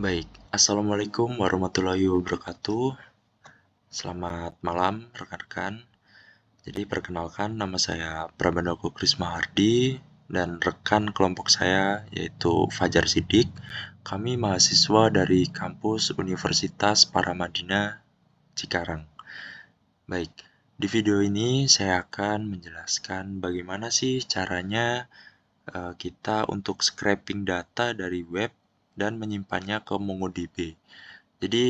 Baik, Assalamualaikum warahmatullahi wabarakatuh. Selamat malam rekan-rekan. Jadi perkenalkan, nama saya Prabandoko Krisma Hardi dan rekan kelompok saya yaitu Fajar Sidik. Kami mahasiswa dari kampus Universitas Paramadina Cikarang. Baik, di video ini saya akan menjelaskan bagaimana sih caranya kita untuk scraping data dari web dan menyimpannya ke MongoDB. Jadi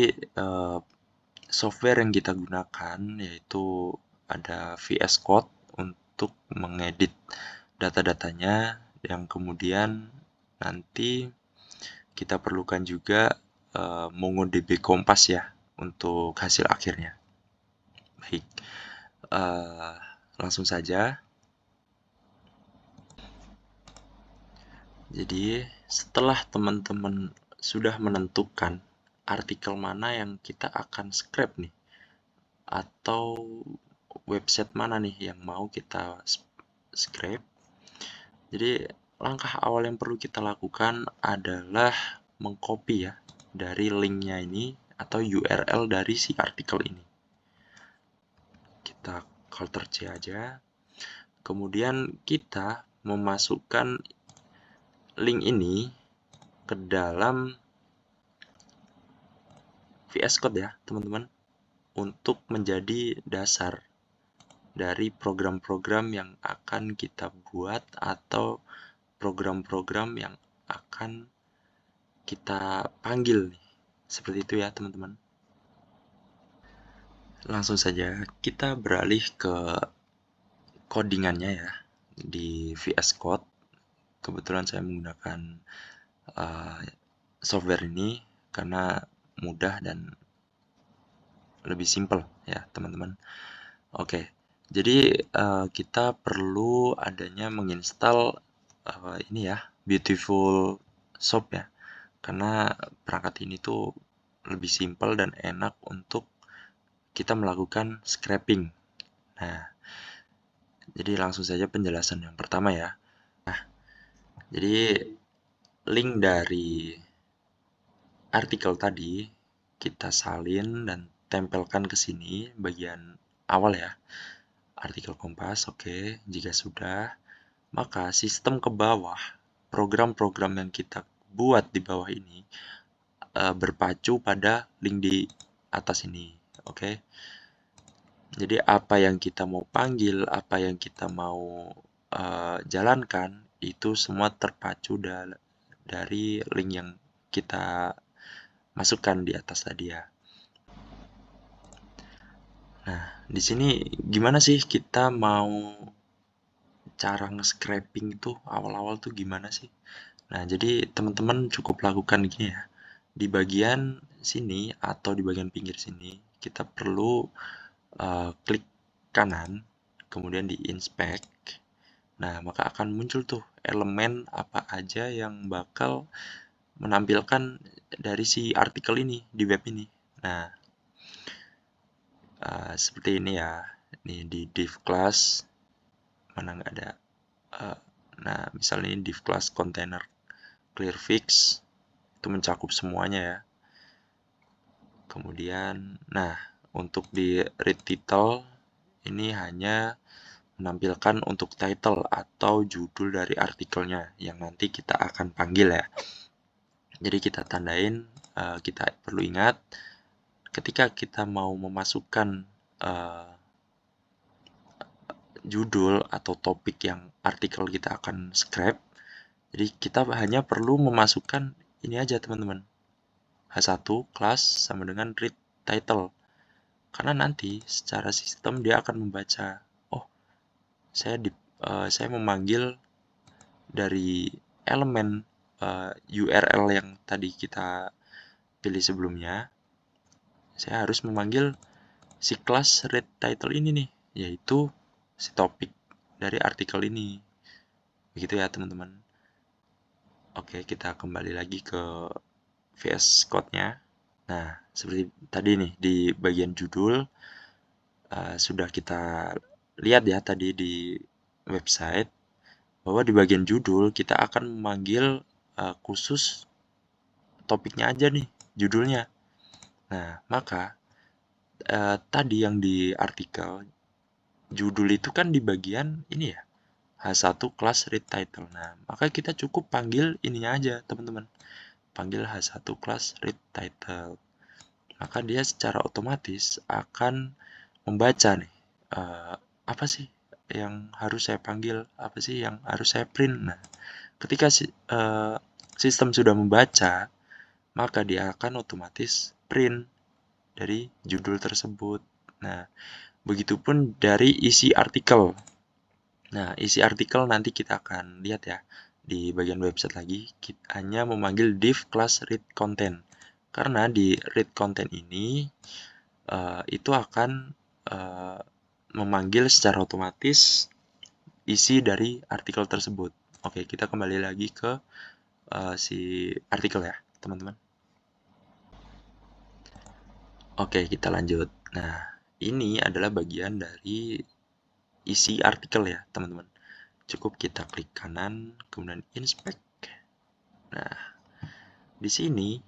software yang kita gunakan yaitu ada VS Code untuk mengedit data-datanya, yang kemudian nanti kita perlukan juga MongoDB Kompas ya untuk hasil akhirnya. Baik, eh, langsung saja. Jadi setelah teman-teman sudah menentukan artikel mana yang kita akan scrap nih, atau website mana nih yang mau kita scrape. Jadi langkah awal yang perlu kita lakukan adalah mengcopy ya dari linknya ini atau URL dari si artikel ini. Kita Ctrl C aja. Kemudian kita memasukkan link ini ke dalam VS Code ya teman-teman, untuk menjadi dasar dari program-program yang akan kita buat atau program-program yang akan kita panggil nih. Seperti itu ya teman-teman. Langsung saja kita beralih ke codingannya ya di VS Code. Kebetulan saya menggunakan uh, software ini karena mudah dan lebih simple ya teman-teman. Oke, jadi kita perlu adanya menginstal ini ya, Beautiful Shop ya, karena perangkat ini tuh lebih simple dan enak untuk kita melakukan scraping. Nah, jadi langsung saja penjelasan yang pertama ya. Nah, jadi link dari artikel tadi kita salin dan tempelkan ke sini bagian awal ya. Artikel Kompas, oke. Jika sudah, maka sistem ke bawah, program-program yang kita buat di bawah ini berpacu pada link di atas ini, oke. Jadi apa yang kita mau panggil, apa yang kita mau jalankan, itu semua terpacu dari link yang kita masukkan di atas tadi ya. Nah, di sini gimana sih kita mau cara nge-scraping itu awal-awal tuh gimana sih? Nah, jadi teman-teman cukup lakukan gini ya. Di bagian sini atau di bagian pinggir sini, kita perlu klik kanan, kemudian di inspect. Nah, maka akan muncul tuh elemen apa aja yang bakal menampilkan dari si artikel ini di web ini. Nah, seperti ini ya. Ini di div class, mana nggak ada. Nah, misalnya ini div class container clearfix, itu mencakup semuanya ya. Kemudian, nah, untuk di read title, ini hanya menampilkan untuk title atau judul dari artikelnya yang nanti kita akan panggil ya. Jadi kita tandain, kita perlu ingat ketika kita mau memasukkan judul atau topik yang artikel kita akan scrap, jadi kita hanya perlu memasukkan ini aja teman-teman, H1 class sama dengan read title, karena nanti secara sistem dia akan membaca, oh saya memanggil dari elemen URL yang tadi kita pilih sebelumnya, saya harus memanggil si kelas read title ini nih, yaitu si topik dari artikel ini. Begitu ya teman-teman. Oke, kita kembali lagi ke VS Code-nya. Nah, seperti tadi nih di bagian judul sudah kita lihat ya tadi di website bahwa di bagian judul kita akan memanggil khusus topiknya aja nih, judulnya. Nah, maka tadi yang di artikel, judul itu kan di bagian ini ya, H1 class read title. Nah, maka kita cukup panggil ininya aja, teman-teman. Panggil H1 class read title. Maka dia secara otomatis akan membaca nih, apa sih yang harus saya panggil, apa sih yang harus saya print. Nah, ketika sistem sudah membaca, maka dia akan otomatis print dari judul tersebut. Nah, begitupun dari isi artikel. Nah, isi artikel nanti kita akan lihat ya di bagian website lagi. Kita hanya memanggil div class read content. Karena di read content ini itu akan memanggil secara otomatis isi dari artikel tersebut. Oke, kita kembali lagi ke si artikel ya, teman-teman. Oke, kita lanjut. Nah, ini adalah bagian dari isi artikel ya, teman-teman. Cukup kita klik kanan, kemudian inspect. Nah, di sini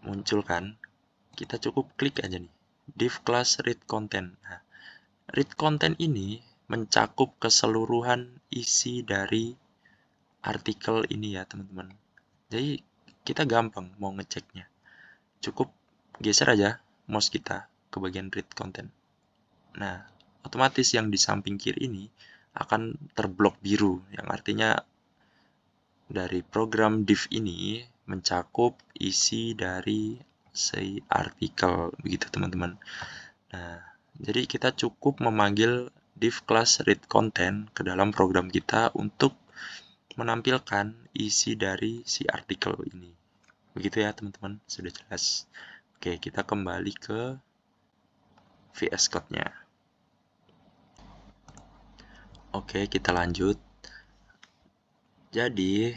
muncul kan, kita cukup klik aja nih, div class read content. Nah, read content ini mencakup keseluruhan isi dari artikel ini ya, teman-teman. Jadi, kita gampang mau ngeceknya. Cukup geser aja mouse kita ke bagian read content. Nah, otomatis yang di samping kiri ini akan terblok biru, yang artinya dari program div ini mencakup isi dari si artikel, begitu teman-teman. Nah, jadi kita cukup memanggil div class read content ke dalam program kita untuk menampilkan isi dari si artikel ini. Begitu ya teman-teman, sudah jelas. Oke, kita kembali ke VS Code-nya. Oke, kita lanjut. Jadi,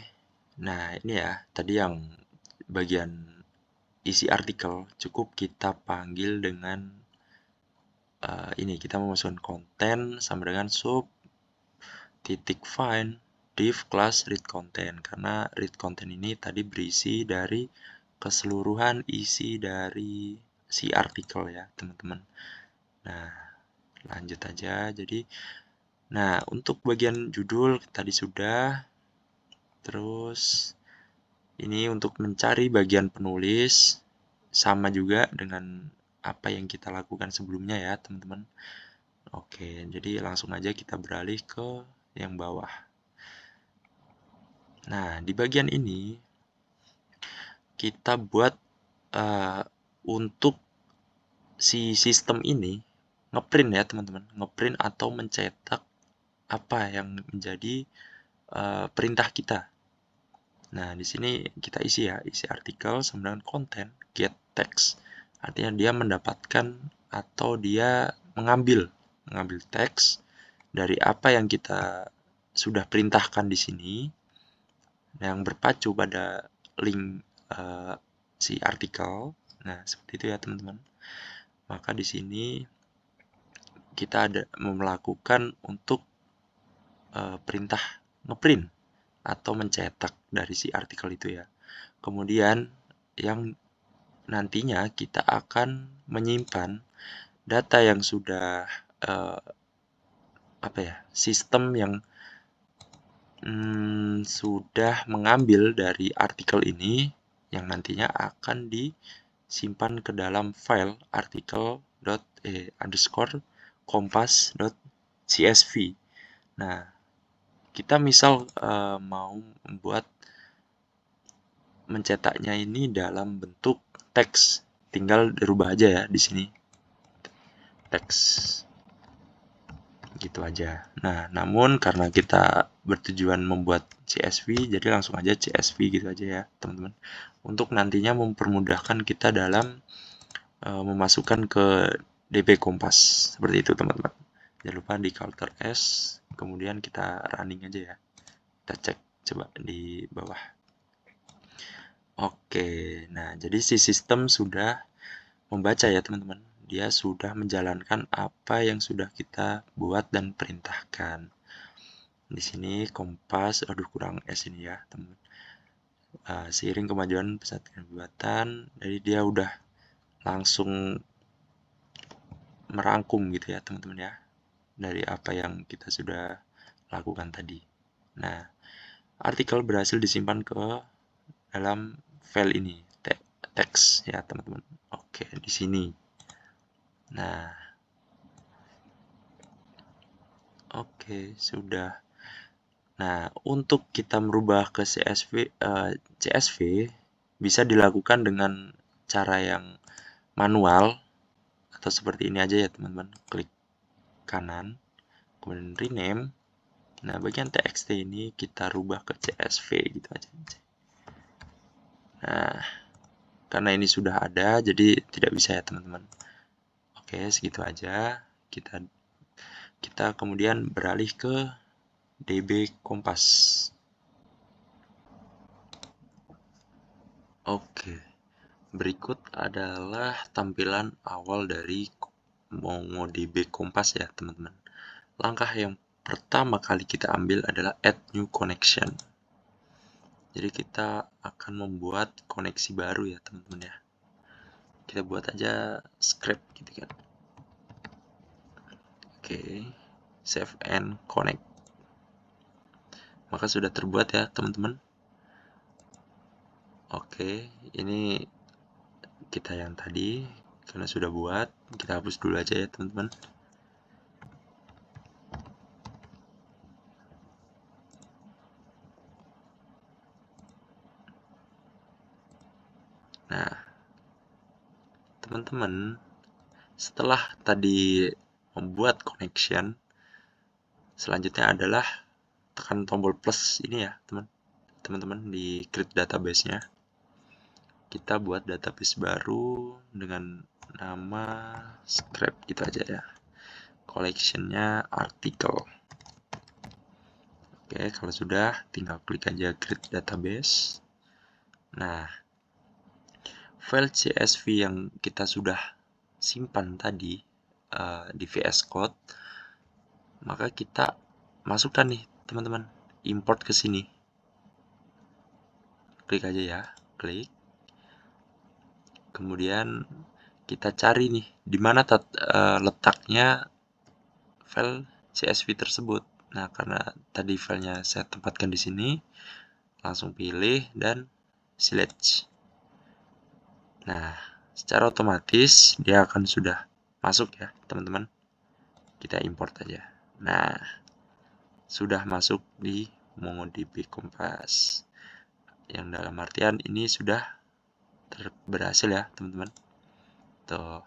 nah ini ya, tadi yang bagian isi artikel cukup kita panggil dengan ini, kita memasukkan konten sama dengan sub titik find div class read content, karena read content ini tadi berisi dari keseluruhan isi dari si artikel ya teman-teman. Nah, lanjut aja. Jadi, nah untuk bagian judul tadi sudah. Terus ini untuk mencari bagian penulis, sama juga dengan apa yang kita lakukan sebelumnya ya teman-teman. Oke, jadi langsung aja kita beralih ke yang bawah. Nah, di bagian ini kita buat untuk si sistem ini ngeprint ya teman-teman, ngeprint atau mencetak apa yang menjadi perintah kita. Nah, di sini kita isi ya, isi artikel sama dengan konten get text. Artinya dia mendapatkan atau dia mengambil teks dari apa yang kita sudah perintahkan di sini yang berpacu pada link si artikel. Nah, seperti itu ya teman-teman. Maka di sini kita ada melakukan untuk perintah ngeprint atau mencetak dari si artikel itu ya. Kemudian yang nantinya kita akan menyimpan data yang sudah sistem yang sudah mengambil dari artikel ini, yang nantinya akan disimpan ke dalam file artikel_kompas.csv. Nah, kita misal mau membuat mencetaknya ini dalam bentuk teks, tinggal dirubah aja ya di sini, teks gitu aja. Nah, namun karena kita bertujuan membuat CSV, jadi langsung aja CSV gitu aja ya teman-teman, untuk nantinya mempermudahkan kita dalam memasukkan ke DB Kompas, seperti itu teman-teman. Jangan lupa di Ctrl S, kemudian kita running aja ya, kita cek coba di bawah. Oke, nah jadi si sistem sudah membaca ya teman-teman, dia sudah menjalankan apa yang sudah kita buat dan perintahkan. Di sini Kompas, aduh kurang S ini ya teman-teman. seiring kemajuan pesat kebuatan, jadi dia udah langsung merangkum gitu ya teman-teman ya, dari apa yang kita sudah lakukan tadi. Nah, artikel berhasil disimpan ke dalam file ini, teks ya teman-teman. Oke, di sini. Nah, oke, sudah. Nah, untuk kita merubah ke CSV bisa dilakukan dengan cara yang manual atau seperti ini aja ya teman-teman. Klik kanan, kemudian rename. Nah, bagian txt ini kita rubah ke CSV gitu aja. Nah, karena ini sudah ada, jadi tidak bisa ya teman-teman. Oke, segitu aja. Kita kemudian beralih ke DB Kompas. Oke, berikut adalah tampilan awal dari MongoDB Kompas ya teman-teman. Langkah yang pertama kali kita ambil adalah add new connection. Jadi kita akan membuat koneksi baru ya teman-teman ya. Kita buat aja script gitu kan. Oke, save and connect. Maka sudah terbuat ya teman-teman. Oke, ini kita yang tadi karena sudah buat, kita hapus dulu aja ya teman-teman. Nah, teman-teman, setelah tadi membuat connection, selanjutnya adalah tekan tombol plus ini ya teman-teman di create database-nya. Kita buat database baru dengan nama script gitu aja ya. Collection-nya artikel. Oke, kalau sudah tinggal klik aja create database. Nah, file CSV yang kita sudah simpan tadi di VS Code, maka kita masukkan nih teman-teman, import ke sini. Klik aja ya, klik. Kemudian kita cari nih di mana letaknya file CSV tersebut. Nah, karena tadi filenya saya tempatkan di sini, langsung pilih dan select. Nah, secara otomatis dia akan sudah masuk ya, teman-teman. Kita import aja. Nah, sudah masuk di MongoDB Kompas. Yang dalam artian ini sudah berhasil ya, teman-teman. Tuh.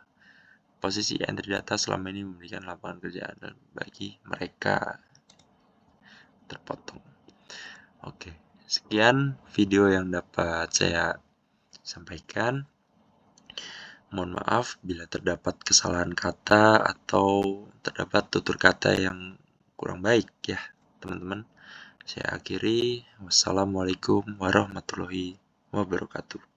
Posisi entry data selama ini memberikan lapangan kerjaan bagi mereka. Terpotong. Oke, sekian video yang dapat saya sampaikan. Mohon maaf bila terdapat kesalahan kata atau terdapat tutur kata yang kurang baik ya, teman-teman. Saya akhiri. Wassalamualaikum warahmatullahi wabarakatuh.